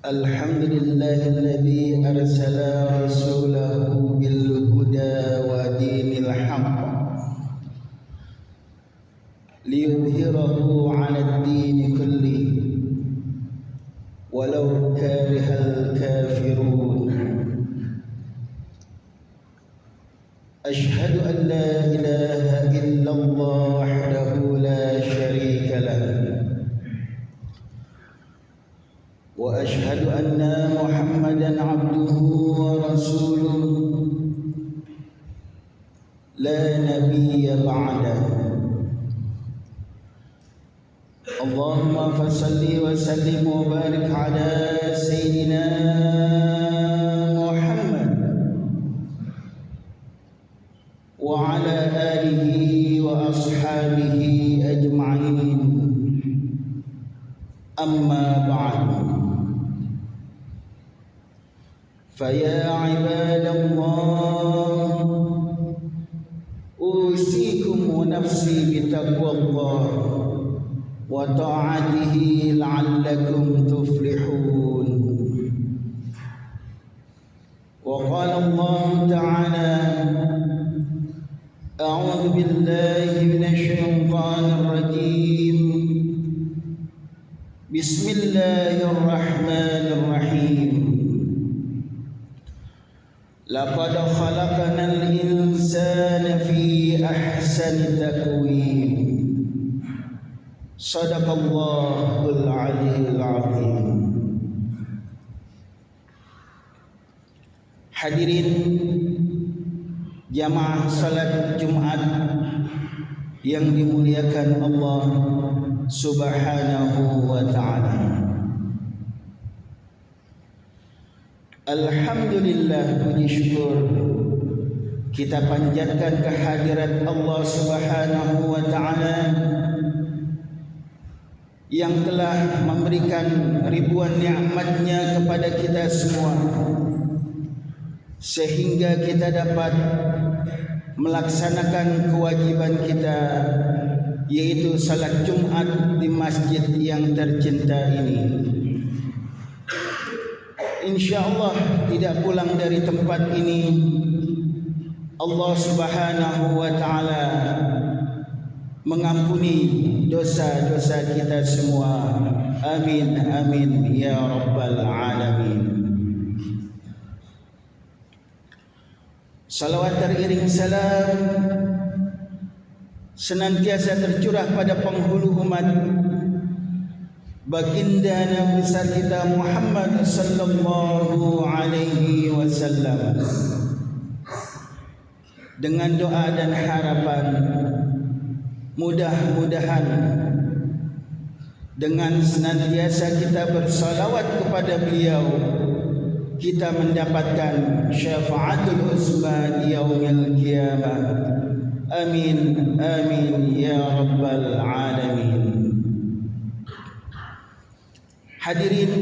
الحمد لله الذي أرسل رسوله بالهدى ودين الحق ليظهره على الدين كله ولو كره الكافرون. أشهد أن لا إله إلا الله وحده لا شريك له، وأشهد أن محمدًا عبده ورسوله لا نبي بعده. اللهم فصل وسلم وبارك على سيدنا محمد وعلى آله وأصحابه أجمعين. أما بعد، فيا عباد الله، أوصيكم ونفسي بتقوى الله وطاعته لعلكم تفلحون. وقال الله تعالى: أعوذ بالله من الشيطان الرجيم، بسم الله الرحمن الرحيم. لقد خلقنا الإنسان في أحسن تقويم. صدق الله العلي العظيم. Hadirin jamaah salat Jumat yang dimuliakan Allah Subhanahu wa ta'ala. Alhamdulillah, puji syukur kita panjatkan kehadirat Allah Subhanahu wa ta'ala yang telah memberikan ribuan nikmat-Nya kepada kita semua, sehingga kita dapat melaksanakan kewajiban kita, yaitu salat Jumat di masjid yang tercinta ini. InsyaAllah tidak pulang dari tempat ini, Allah Subhanahu wa ta'ala mengampuni dosa-dosa kita semua. Amin, amin, ya Rabbal Alamin. Salawat teriring salam senantiasa tercurah pada penghulu umat, baginda Nabi besar kita Muhammad sallallahu alaihi wasallam, dengan doa dan harapan mudah-mudahan dengan senantiasa kita bersalawat kepada beliau, kita mendapatkan syafaatul uzma di yaumil qiyamah. Amin, amin, ya Rabbal Alamin. Hadirin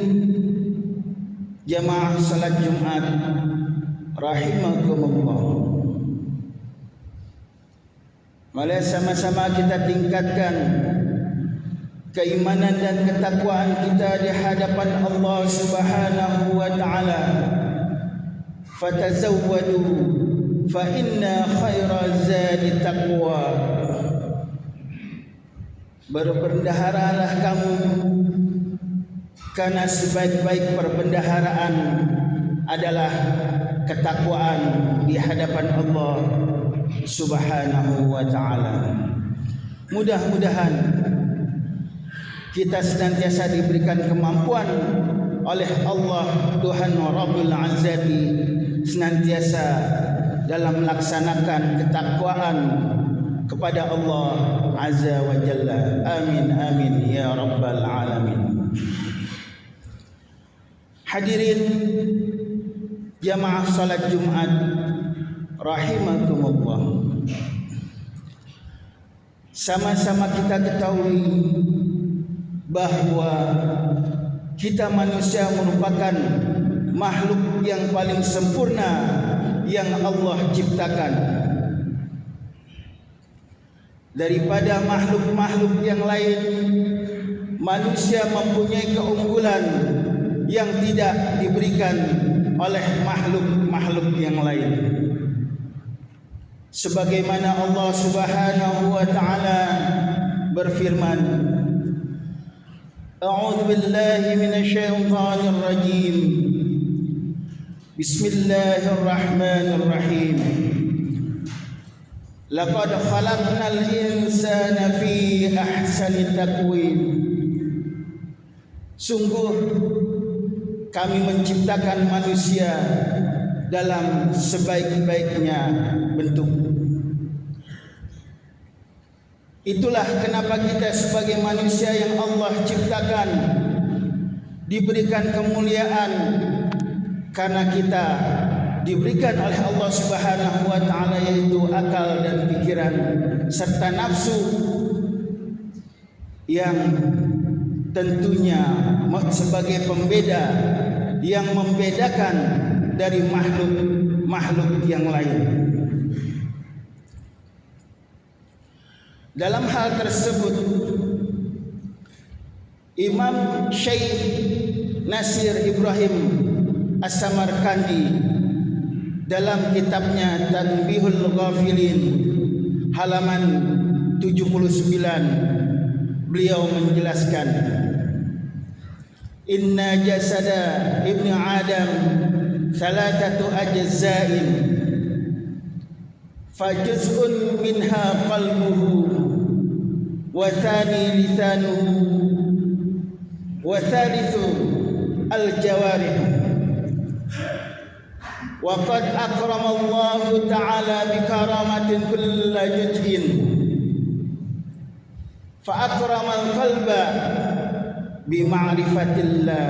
jamaah salat Jumat rahimakumullah, mari sama-sama kita tingkatkan keimanan dan ketakwaan kita di hadapan Allah Subhanahu wa ta'ala. Fatazawwadu fa inna khaira zadi taqwa. Berbendaharalah kamu, karena sebaik-baik perbendaharaan adalah ketakwaan di hadapan Allah Subhanahu wa ta'ala. Mudah-mudahan kita senantiasa diberikan kemampuan oleh Allah Tuhan Rabbul Izzati senantiasa dalam melaksanakan ketakwaan kepada Allah Azza wa Jalla. Amin, amin, ya Rabbal Alamin. Hadirin jamaah salat Jumat rahimakumullah, sama-sama kita ketahui bahwa kita manusia merupakan makhluk yang paling sempurna yang Allah ciptakan. Daripada makhluk-makhluk yang lain, manusia mempunyai keunggulan yang tidak diberikan oleh makhluk-makhluk yang lain. Sebagaimana Allah Subhanahu wa taala berfirman, A'udzu billahi minasyaitonir rajim. Bismillahirrahmanirrahim. Laqad khalaqnal insana fi ahsani taqwim. Sungguh kami menciptakan manusia dalam sebaik-baiknya bentuk. Itulah kenapa kita sebagai manusia yang Allah ciptakan diberikan kemuliaan, karena kita diberikan oleh Allah Subhanahu wa taala yaitu akal dan pikiran serta nafsu yang tentunya sebagai pembeda yang membedakan dari makhluk yang lain. Dalam hal tersebut, Imam Syekh Nasir Ibrahim As-Samarkandi dalam kitabnya Tanbihul Ghafilin halaman 79 beliau menjelaskan, Inna jasada ibni Adam thalathatu ajza'in fajuz'un minha qalbuhu wa thani lisanuhu wa thalithu al-jawarih. Wa qad akrama Allah ta'ala bi karamatin kulla juz'in fa akrama al-qalba bi ma'rifatillah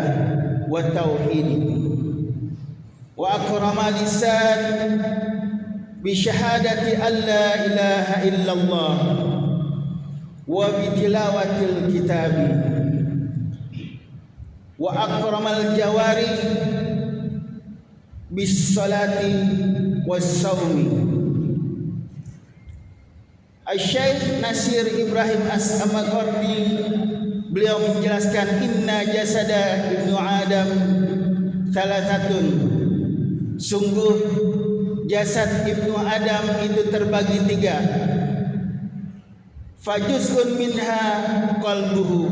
wa tauhid, wa akrama lisan bi syahadati an la ilaha illallah wa bi tilawatil kitabi, wa akramal jawari bis salati was saumi. Syekh Nasir Ibrahim As-Samarkandi beliau menjelaskan, inna jasada ibnu Adam thalathatun, sungguh jasad ibnu Adam itu terbagi tiga. Fajuzun minha qalbuhu,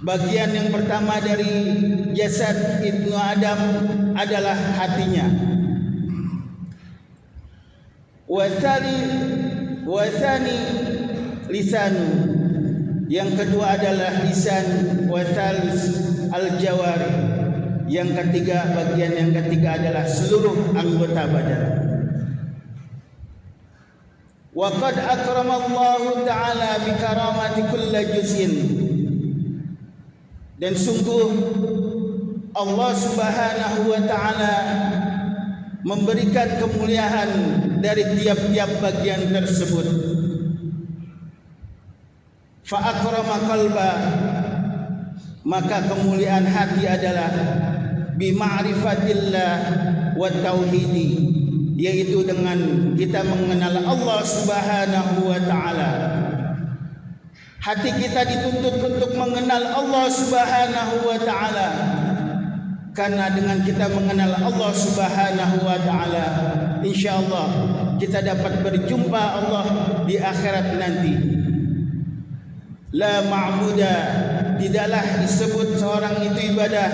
bagian yang pertama dari jasad ibnu Adam adalah hatinya. Wa thani lisanu, yang kedua adalah lisan. Wa thalis al-jawari, yang ketiga, bagian yang ketiga adalah seluruh anggota badan. Wa qad akramallahu ta'ala bi karamati kulli juz'in, dan sungguh Allah Subhanahu wa taala memberikan kemuliaan dari tiap-tiap bagian tersebut. Fa akrama qalba, maka kemuliaan hati adalah bi ma'rifatillah wa tauhidi, yaitu dengan kita mengenal Allah Subhanahu wa taala. Hati kita dituntut untuk mengenal Allah Subhanahu wa taala, karena dengan kita mengenal Allah Subhanahu wa taala, insyaallah kita dapat berjumpa Allah di akhirat nanti. La ma'buda, tidaklah disebut seorang itu ibadah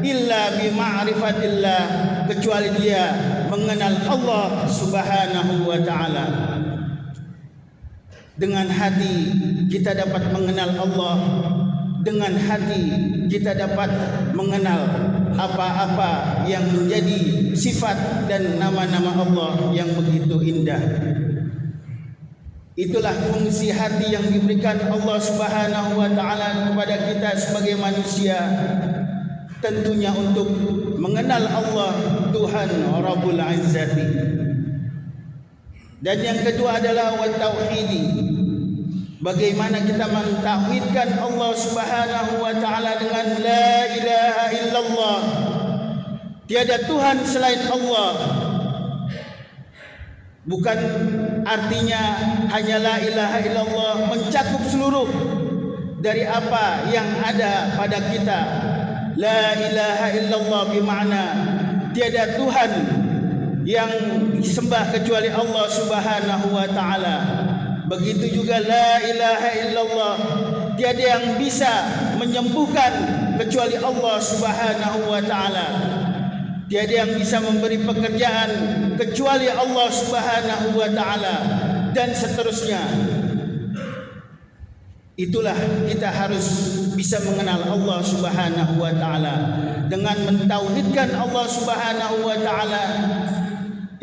illa bi ma'rifatillah, kecuali dia mengenal Allah Subhanahu wa taala. Dengan hati kita dapat mengenal Allah, dengan hati kita dapat mengenal apa-apa yang menjadi sifat dan nama-nama Allah yang begitu indah. Itulah fungsi hati yang diberikan Allah Subhanahu wa taala kepada kita sebagai manusia, tentunya untuk mengenal Allah Tuhan Rabbul Izzati. Dan yang kedua adalah wa tauhidi, bagaimana kita mentauhidkan Allah Subhanahu wa taala dengan la ilaha illallah, tiada Tuhan selain Allah. Bukan artinya hanya la ilaha illallah mencakup seluruh, dari apa yang ada pada kita. La ilaha illallah bermakna tiada Tuhan yang disembah kecuali Allah Subhanahu wa taala. Begitu juga la ilaha illallah, tiada yang bisa menyembuhkan kecuali Allah Subhanahu wa taala. Tiada yang bisa memberi pekerjaan kecuali Allah Subhanahu wa taala, dan seterusnya. Itulah kita harus bisa mengenal Allah Subhanahu wa taala. Dengan mentauhidkan Allah Subhanahu wa taala,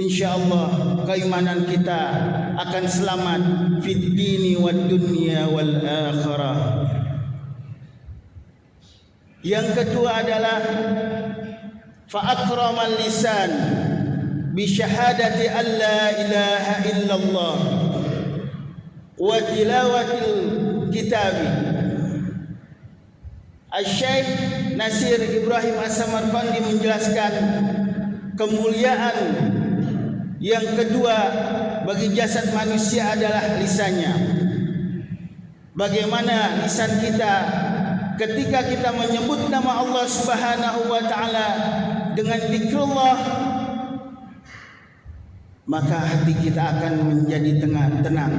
insyaallah keimanan kita akan selamat fid dini wad dunya wal akhirah. Yang kedua adalah fa akramal lisan bi syahadati an la ilaha illallah wa tilawatil kitabi. Al-Syekh Nasir Ibrahim As-Samarqandi menjelaskan kemuliaan yang kedua bagi jasad manusia adalah lisannya. Bagaimana lisan kita ketika kita menyebut nama Allah Subhanahu wa taala dengan zikrullah, maka hati kita akan menjadi tenang.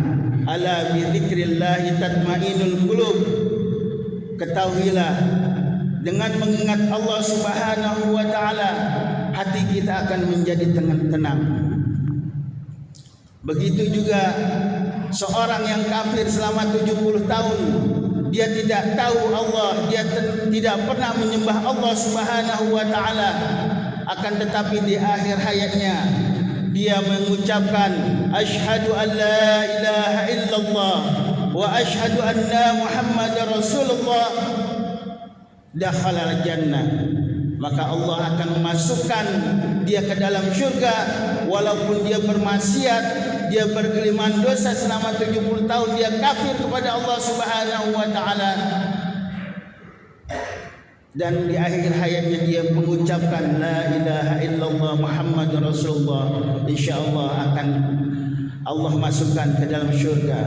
Ala bi dzikrillah tatmainul qulub. Ketahuilah, dengan mengingat Allah Subhanahu wa taala, hati kita akan menjadi tenang. Begitu juga seorang yang kafir selama 70 tahun, dia tidak tahu Allah, dia tidak pernah menyembah Allah Subhanahu wa taala, akan tetapi di akhir hayatnya dia mengucapkan asyhadu an la ilaha illallah wa asyhadu anna Muhammadar Rasulullah, dakhala al-jannah. Maka Allah akan memasukkan dia ke dalam syurga walaupun dia bermaksiat, dia bergeliman dosa selama 70 tahun, dia kafir kepada Allah Subhanahu wa taala. Dan di akhir hayatnya dia mengucapkan la ilaha illallah Muhammadur Rasulullah, insyaallah akan Allah masukkan ke dalam syurga.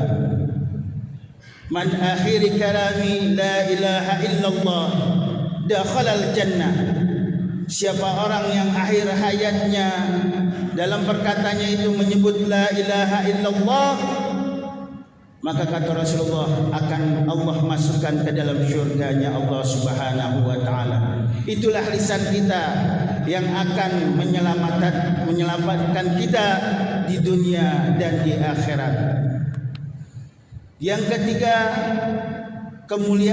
Man akhiri kalami la ilaha illallah dakhalal jannah. Siapa orang yang akhir hayatnya dalam perkataannya itu menyebut la ilaha illallah, maka kata Rasulullah akan Allah masukkan ke dalam syurganya Allah Subhanahu wa taala. Itulah lisan kita yang akan menyelamatkan kita di dunia dan di akhirat. Yang ketiga, kemuliaan